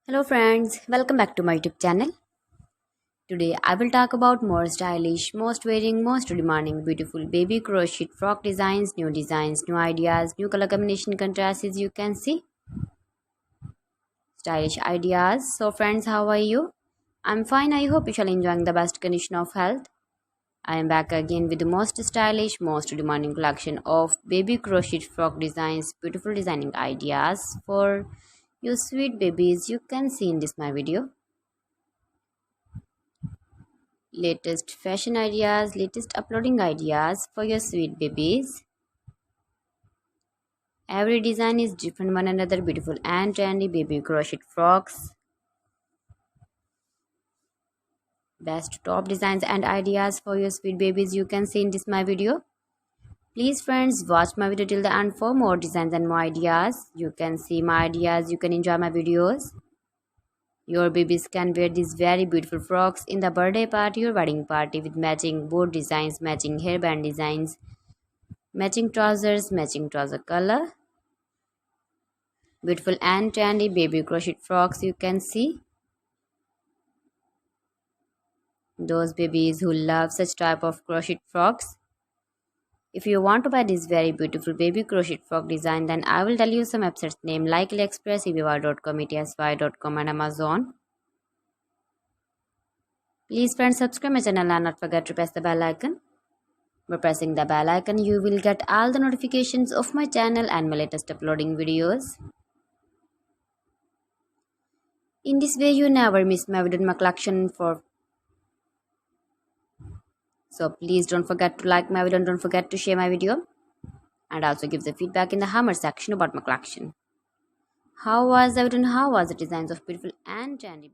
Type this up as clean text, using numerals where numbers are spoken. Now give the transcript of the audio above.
Hello friends, welcome back to my YouTube channel. Today I will talk about more stylish, most wearing, most demanding, beautiful baby crochet frock designs, new ideas, new color combination contrasts as you can see. Stylish ideas. So friends, how are you? I'm fine. I hope you shall enjoying the best condition of health. I am back again with the most stylish, most demanding collection of baby crochet frock designs, beautiful designing ideas for you sweet babies you can see in this my video. Latest fashion ideas, latest uploading ideas for your sweet babies. Every design is different one another, beautiful and trendy baby crochet frocks. Best top designs and ideas for your sweet babies you can see in this my video. Please friends, watch my video till the end for more designs and more ideas. You can see my ideas, you can enjoy my videos. Your babies can wear these very beautiful frocks in the birthday party or wedding party with matching board designs, matching hairband designs, matching trouser color. Beautiful and trendy baby crochet frocks you can see. Those babies who love such type of crochet frocks. If you want to buy this very beautiful baby crochet frock design, then I will tell you some websites name like AliExpress, eBay.com, ETSY.com and Amazon. Please friends, subscribe my channel and not forget to press the bell icon. By pressing the bell icon, you will get all the notifications of my channel and my latest uploading videos. In this way, you never miss my video in my collection for. So please don't forget to like my video and don't forget to share my video. And also give the feedback in the hammer section about my collection. How was the video and how was the designs of beautiful and trendy